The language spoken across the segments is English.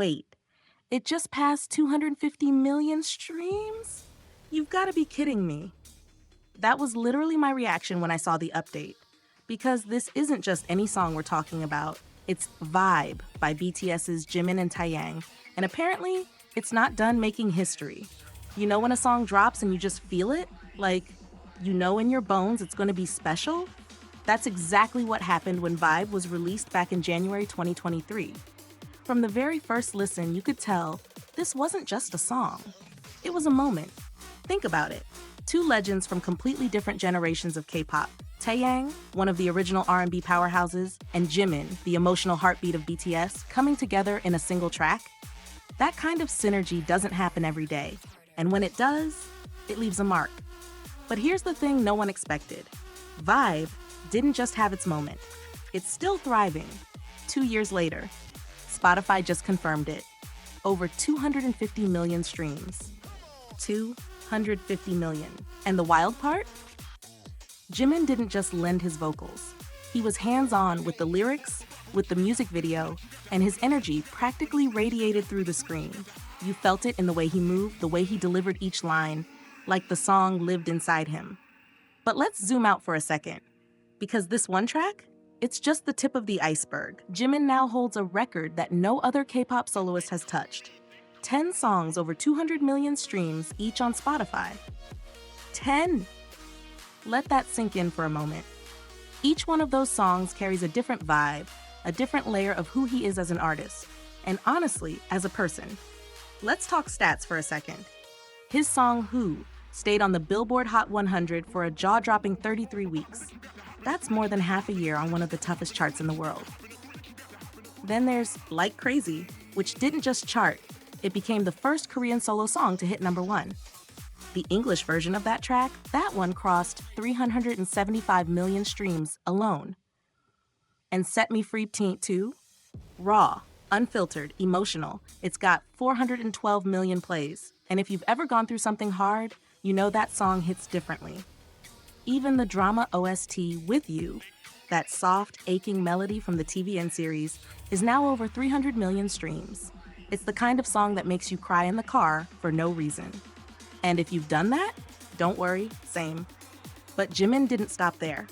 Wait, it just passed 250 million streams? You've got to be kidding me. That was literally my reaction when I saw the update. Because this isn't just any song we're talking about. It's Vibe by BTS's Jimin and Taeyang. And apparently, it's not done making history. You know when a song drops and you just feel it? Like, you know in your bones it's going to be special? That's exactly what happened when Vibe was released back in January 2023. From the very first listen, you could tell this wasn't just a song. It was a moment. Think about it. Two legends from completely different generations of K-pop. Taeyang, one of the original R&B powerhouses, and Jimin, the emotional heartbeat of BTS, coming together in a single track. That kind of synergy doesn't happen every day, and when it does, it leaves a mark. But here's the thing no one expected. Vibe didn't just have its moment. It's still thriving. 2 years later, Spotify just confirmed it. Over 250 million streams. 250 million. And the wild part? Jimin didn't just lend his vocals. He was hands-on with the lyrics, with the music video, and his energy practically radiated through the screen. You felt it in the way he moved, the way he delivered each line, like the song lived inside him. But let's zoom out for a second. Because this one track, it's just the tip of the iceberg. Jimin now holds a record that no other K-pop soloist has touched. 10 songs over 200 million streams each on Spotify. 10! Let that sink in for a moment. Each one of those songs carries a different vibe, a different layer of who he is as an artist, and honestly, as a person. Let's talk stats for a second. His song, Who, stayed on the Billboard Hot 100 for a jaw-dropping 33 weeks. That's more than half a year on one of the toughest charts in the world. Then there's Like Crazy, which didn't just chart, it became the first Korean solo song to hit #1. The English version of that track, that one crossed 375 million streams alone. And Set Me Free too? Raw, unfiltered, emotional. It's got 412 million plays. And if you've ever gone through something hard, you know that song hits differently. Even the drama OST With You, that soft, aching melody from the TVN series, is now over 300 million streams. It's the kind of song that makes you cry in the car for no reason. And if you've done that, don't worry, same. But Jimin didn't stop there.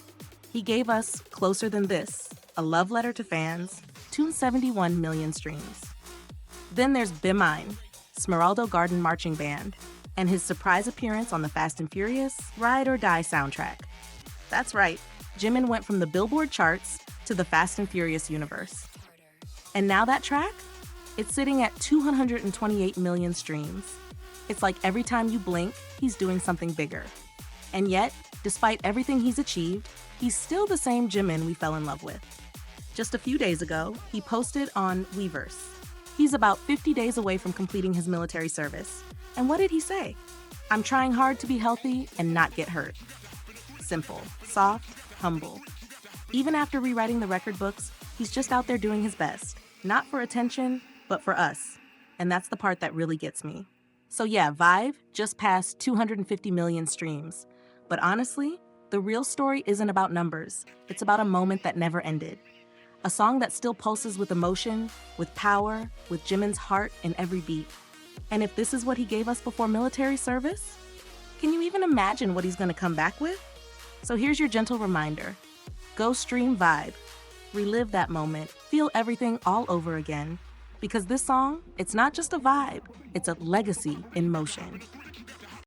He gave us Closer Than This, a love letter to fans, 271 million streams. Then there's Be Mine, Smeraldo Garden Marching Band, and his surprise appearance on the Fast and Furious Ride or Die soundtrack. That's right, Jimin went from the Billboard charts to the Fast and Furious universe. And now that track? It's sitting at 228 million streams. It's like every time you blink, he's doing something bigger. And yet, despite everything he's achieved, he's still the same Jimin we fell in love with. Just a few days ago, he posted on Weverse. He's about 50 days away from completing his military service. And what did he say? I'm trying hard to be healthy and not get hurt. Simple, soft, humble. Even after rewriting the record books, he's just out there doing his best. Not for attention, but for us. And that's the part that really gets me. So yeah, Vibe just passed 250 million streams. But honestly, the real story isn't about numbers. It's about a moment that never ended. A song that still pulses with emotion, with power, with Jimin's heart in every beat. And if this is what he gave us before military service, can you even imagine what he's gonna come back with? So here's your gentle reminder. Go stream Vibe. Relive that moment. Feel everything all over again. Because this song, it's not just a vibe, it's a legacy in motion.